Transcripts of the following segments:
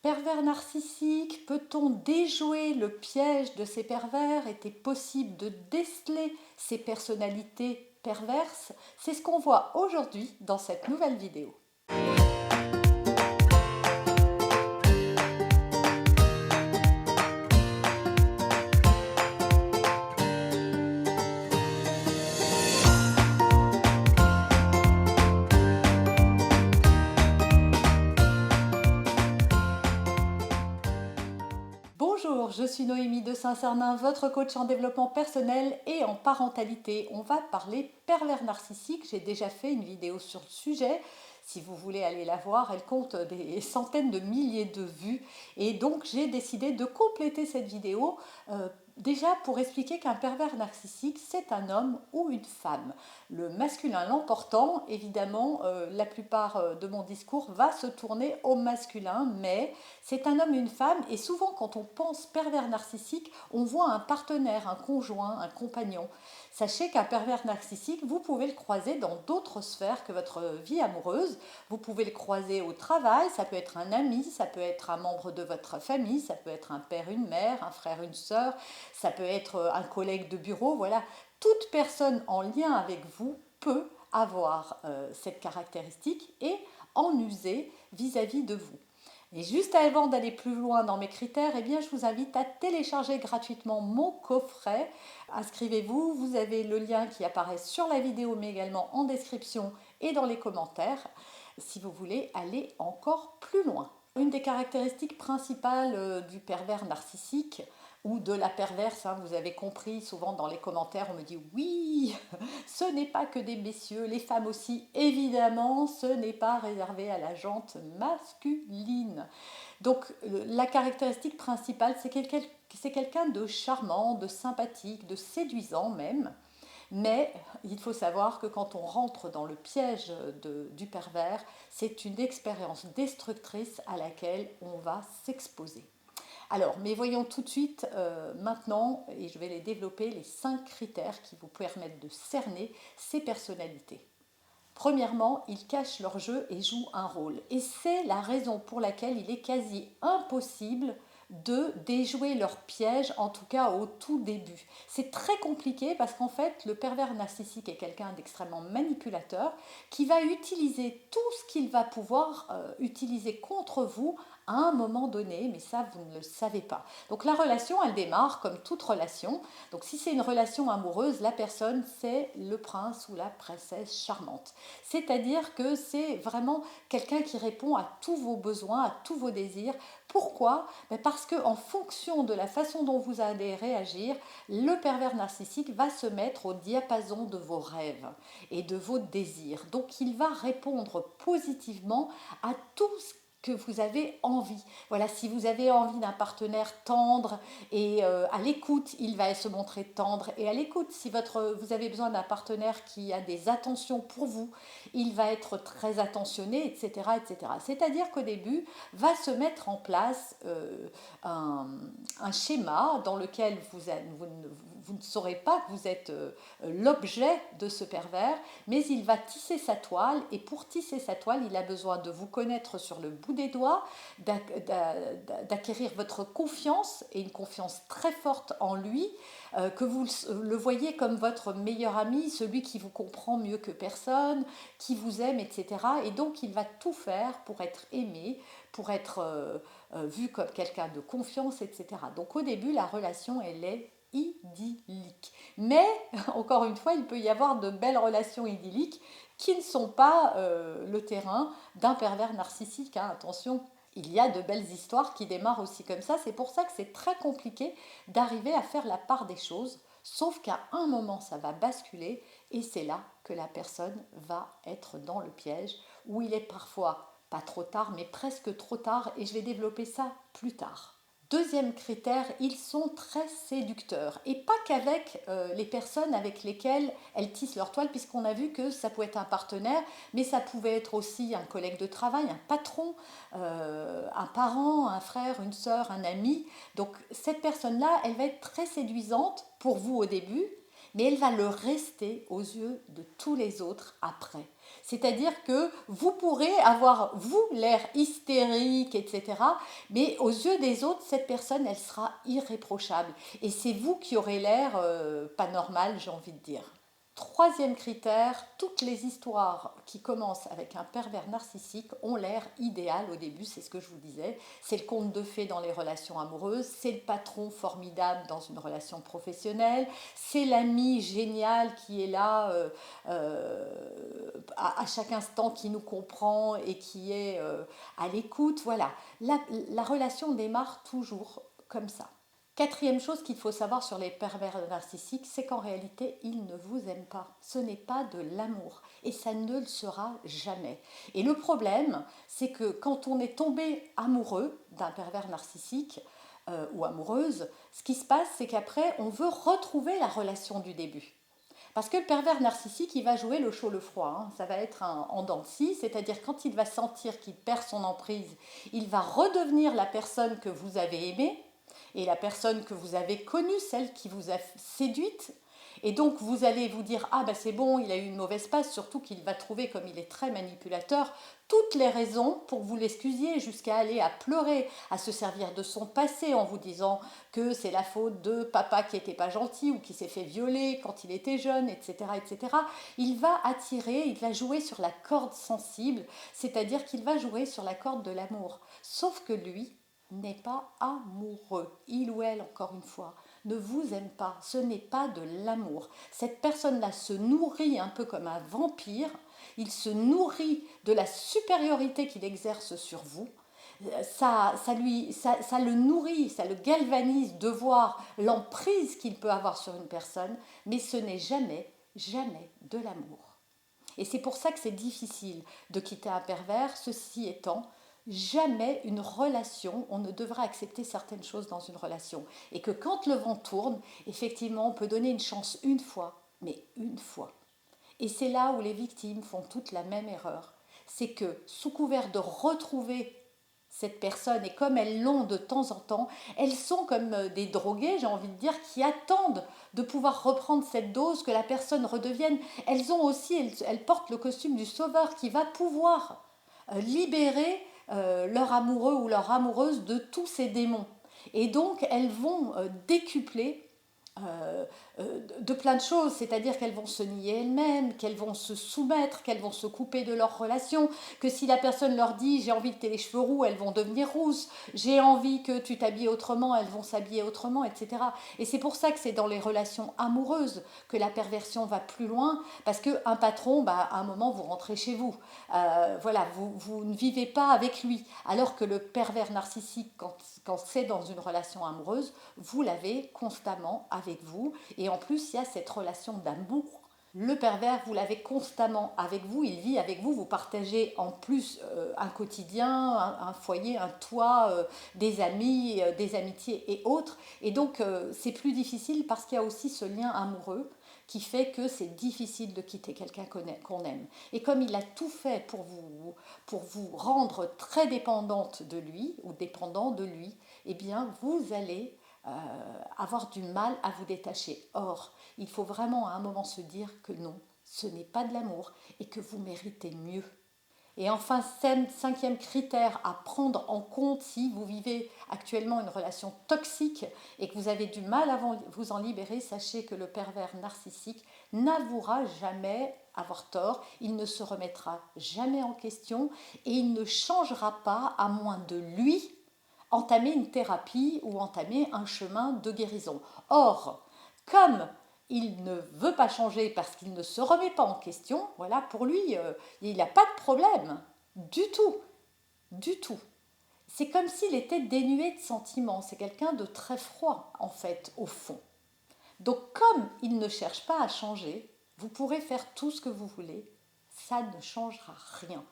Pervers narcissique, peut-on déjouer le piège de ces pervers? Est-il possible de déceler ces personnalités perverses? C'est ce qu'on voit aujourd'hui dans cette nouvelle vidéo. Bonjour, je suis Noémie de Saint-Cernin, votre coach en développement personnel et en parentalité. On va parler pervers narcissique. J'ai déjà fait une vidéo sur le sujet. Si vous voulez aller la voir, elle compte des centaines de milliers de vues. Et donc j'ai décidé de compléter cette vidéo déjà pour expliquer qu'un pervers narcissique, c'est un homme ou une femme. Le masculin l'emportant, évidemment, la plupart de mon discours va se tourner au masculin, mais c'est un homme et une femme, et souvent quand on pense pervers narcissique, on voit un partenaire, un conjoint, un compagnon. Sachez qu'un pervers narcissique, vous pouvez le croiser dans d'autres sphères que votre vie amoureuse. Vous pouvez le croiser au travail, ça peut être un ami, ça peut être un membre de votre famille, ça peut être un père, une mère, un frère, une sœur, ça peut être un collègue de bureau. Voilà, toute personne en lien avec vous peut avoir cette caractéristique et en user vis-à-vis de vous. Et juste avant d'aller plus loin dans mes critères, eh bien, je vous invite à télécharger gratuitement mon coffret. Inscrivez-vous, vous avez le lien qui apparaît sur la vidéo, mais également en description et dans les commentaires, si vous voulez aller encore plus loin. Une des caractéristiques principales du pervers narcissique, ou de la perverse, hein, vous avez compris, souvent dans les commentaires on me dit oui, ce n'est pas que des messieurs, les femmes aussi, évidemment, ce n'est pas réservé à la jante masculine. Donc la caractéristique principale, c'est quelqu'un de charmant, de sympathique, de séduisant même. Mais il faut savoir que quand on rentre dans le piège du pervers, c'est une expérience destructrice à laquelle on va s'exposer. Alors, mais voyons tout de suite maintenant, et je vais les développer, les 5 critères qui vous permettent de cerner ces personnalités. Premièrement, ils cachent leur jeu et jouent un rôle. Et c'est la raison pour laquelle il est quasi impossible de déjouer leur piège, en tout cas au tout début. C'est très compliqué parce qu'en fait, le pervers narcissique est quelqu'un d'extrêmement manipulateur qui va utiliser tout ce qu'il va pouvoir utiliser contre vous à un moment donné, mais ça, vous ne le savez pas. Donc la relation, elle démarre comme toute relation. Donc si c'est une relation amoureuse, la personne, c'est le prince ou la princesse charmante. C'est-à-dire que c'est vraiment quelqu'un qui répond à tous vos besoins, à tous vos désirs. Pourquoi? Parce qu'en fonction de la façon dont vous allez réagir, le pervers narcissique va se mettre au diapason de vos rêves et de vos désirs. Donc il va répondre positivement à tout ce que vous avez envie. Voilà, si vous avez envie d'un partenaire tendre et à l'écoute, il va se montrer tendre et à l'écoute. Si vous avez besoin d'un partenaire qui a des attentions pour vous, il va être très attentionné, etc. etc. C'est-à-dire qu'au début, va se mettre en place un schéma dans lequel vous ne saurez pas que vous êtes l'objet de ce pervers, mais il va tisser sa toile, et pour tisser sa toile, il a besoin de vous connaître sur le bout des doigts, d'acquérir votre confiance, et une confiance très forte en lui, que vous le voyez comme votre meilleur ami, celui qui vous comprend mieux que personne, qui vous aime, etc. Et donc il va tout faire pour être aimé, pour être vu comme quelqu'un de confiance, etc. Donc au début, la relation, elle est idyllique. Mais, encore une fois, il peut y avoir de belles relations idylliques qui ne sont pas le terrain d'un pervers narcissique. Hein, attention, il y a de belles histoires qui démarrent aussi comme ça. C'est pour ça que c'est très compliqué d'arriver à faire la part des choses. Sauf qu'à un moment, ça va basculer et c'est là que la personne va être dans le piège, où il est parfois pas trop tard, mais presque trop tard, et je vais développer ça plus tard. Deuxième critère, ils sont très séducteurs. Et pas qu'avec les personnes avec lesquelles elles tissent leur toile, puisqu'on a vu que ça pouvait être un partenaire, mais ça pouvait être aussi un collègue de travail, un patron, un parent, un frère, une sœur, un ami. Donc cette personne-là, elle va être très séduisante pour vous au début, mais elle va le rester aux yeux de tous les autres après. C'est-à-dire que vous pourrez avoir, vous, l'air hystérique, etc. Mais aux yeux des autres, cette personne, elle sera irréprochable. Et c'est vous qui aurez l'air pas normal, j'ai envie de dire. Troisième critère, toutes les histoires qui commencent avec un pervers narcissique ont l'air idéales au début, c'est ce que je vous disais. C'est le conte de fées dans les relations amoureuses, c'est le patron formidable dans une relation professionnelle, c'est l'ami génial qui est là à chaque instant, qui nous comprend et qui est à l'écoute. Voilà, la relation démarre toujours comme ça. Quatrième chose qu'il faut savoir sur les pervers narcissiques, c'est qu'en réalité, ils ne vous aiment pas. Ce n'est pas de l'amour et ça ne le sera jamais. Et le problème, c'est que quand on est tombé amoureux d'un pervers narcissique ou amoureuse, ce qui se passe, c'est qu'après, on veut retrouver la relation du début. Parce que le pervers narcissique, il va jouer le chaud, le froid. Hein. Ça va être un en dents de scie, c'est-à-dire quand il va sentir qu'il perd son emprise, il va redevenir la personne que vous avez aimée et la personne que vous avez connue, celle qui vous a séduite. Et donc vous allez vous dire, ah ben c'est bon, il a eu une mauvaise passe, surtout qu'il va trouver, comme il est très manipulateur, toutes les raisons pour vous l'excusier, jusqu'à aller à pleurer, à se servir de son passé en vous disant que c'est la faute de papa qui n'était pas gentil ou qui s'est fait violer quand il était jeune, etc., etc. Il va attirer, il va jouer sur la corde sensible, c'est-à-dire qu'il va jouer sur la corde de l'amour. Sauf que lui n'est pas amoureux. Il ou elle, encore une fois, ne vous aime pas. Ce n'est pas de l'amour. Cette personne-là se nourrit un peu comme un vampire. Il se nourrit de la supériorité qu'il exerce sur vous. Ça le nourrit, ça le galvanise de voir l'emprise qu'il peut avoir sur une personne, mais ce n'est jamais, jamais de l'amour. Et c'est pour ça que c'est difficile de quitter un pervers. Ceci étant, jamais une relation, on ne devra accepter certaines choses dans une relation. Et que quand le vent tourne, effectivement, on peut donner une chance une fois, mais une fois. Et c'est là où les victimes font toute la même erreur. C'est que sous couvert de retrouver cette personne, et comme elles l'ont de temps en temps, elles sont comme des drogués, j'ai envie de dire, qui attendent de pouvoir reprendre cette dose, que la personne redevienne. Elles ont aussi, elles portent le costume du sauveur qui va pouvoir libérer leur amoureux ou leur amoureuse de tous ces démons. Et donc elles vont décupler de plein de choses, c'est-à-dire qu'elles vont se nier elles-mêmes, qu'elles vont se soumettre, qu'elles vont se couper de leur relation, que si la personne leur dit j'ai envie que tu aies les cheveux roux, elles vont devenir rousses, j'ai envie que tu t'habilles autrement, elles vont s'habiller autrement, etc. Et c'est pour ça que c'est dans les relations amoureuses que la perversion va plus loin, parce qu'un patron, bah, à un moment, vous rentrez chez vous. Voilà, vous ne vivez pas avec lui, alors que le pervers narcissique, quand c'est dans une relation amoureuse, vous l'avez constamment avec vous. Et en plus, il y a cette relation d'amour. Le pervers, vous l'avez constamment avec vous, il vit avec vous, vous partagez en plus un quotidien, un foyer, un toit, des amis, des amitiés et autres. Et donc, c'est plus difficile parce qu'il y a aussi ce lien amoureux qui fait que c'est difficile de quitter quelqu'un qu'on aime. Et comme il a tout fait pour vous rendre très dépendante de lui ou dépendant de lui, eh bien, vous allez avoir du mal à vous détacher. Or, il faut vraiment à un moment se dire que non, ce n'est pas de l'amour et que vous méritez mieux. Et enfin, cinquième critère à prendre en compte si vous vivez actuellement une relation toxique et que vous avez du mal à vous en libérer, sachez que le pervers narcissique n'avouera jamais avoir tort, il ne se remettra jamais en question et il ne changera pas à moins de lui entamer une thérapie ou entamer un chemin de guérison. Or, comme il ne veut pas changer parce qu'il ne se remet pas en question, voilà, pour lui, il n'a pas de problème, du tout, du tout. C'est comme s'il était dénué de sentiments, c'est quelqu'un de très froid, en fait, au fond. Donc, comme il ne cherche pas à changer, vous pourrez faire tout ce que vous voulez, ça ne changera rien.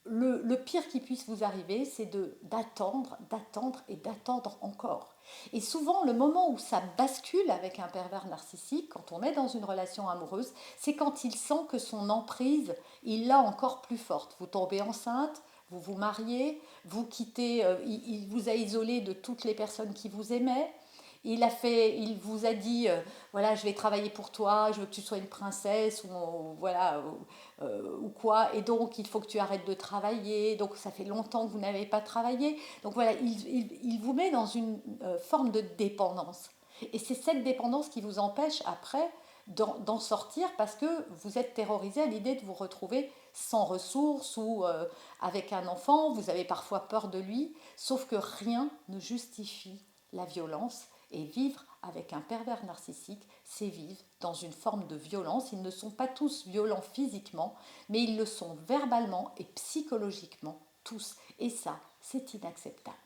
Le pire qui puisse vous arriver, c'est d'attendre, d'attendre et d'attendre encore. Et souvent, le moment où ça bascule avec un pervers narcissique, quand on est dans une relation amoureuse, c'est quand il sent que son emprise, il l'a encore plus forte. Vous tombez enceinte, vous vous mariez, vous quittez, il vous a isolé de toutes les personnes qui vous aimaient, il vous a dit, voilà, je vais travailler pour toi, je veux que tu sois une princesse, ou voilà, ou quoi, et donc il faut que tu arrêtes de travailler, donc ça fait longtemps que vous n'avez pas travaillé. Donc voilà, il vous met dans une forme de dépendance. Et c'est cette dépendance qui vous empêche après d'en sortir parce que vous êtes terrorisé à l'idée de vous retrouver sans ressources ou avec un enfant, vous avez parfois peur de lui, sauf que rien ne justifie la violence et vivre avec un pervers narcissique, c'est vivre dans une forme de violence. Ils ne sont pas tous violents physiquement, mais ils le sont verbalement et psychologiquement tous. Et ça, c'est inacceptable.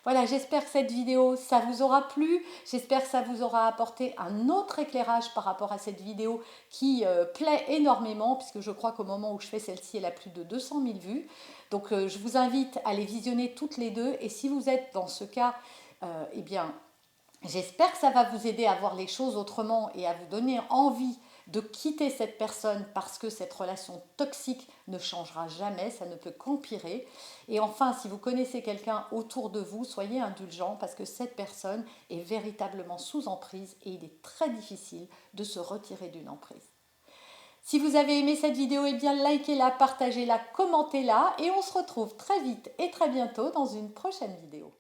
Voilà, j'espère que cette vidéo, ça vous aura plu. J'espère que ça vous aura apporté un autre éclairage par rapport à cette vidéo qui plaît énormément, puisque je crois qu'au moment où je fais celle-ci, elle a plus de 200 000 vues. Donc je vous invite à les visionner toutes les deux. Et si vous êtes dans ce cas, eh bien, j'espère que ça va vous aider à voir les choses autrement et à vous donner envie de quitter cette personne parce que cette relation toxique ne changera jamais, ça ne peut qu'empirer. Et enfin, si vous connaissez quelqu'un autour de vous, soyez indulgent parce que cette personne est véritablement sous emprise et il est très difficile de se retirer d'une emprise. Si vous avez aimé cette vidéo, eh bien likez-la, partagez-la, commentez-la et on se retrouve très vite et très bientôt dans une prochaine vidéo.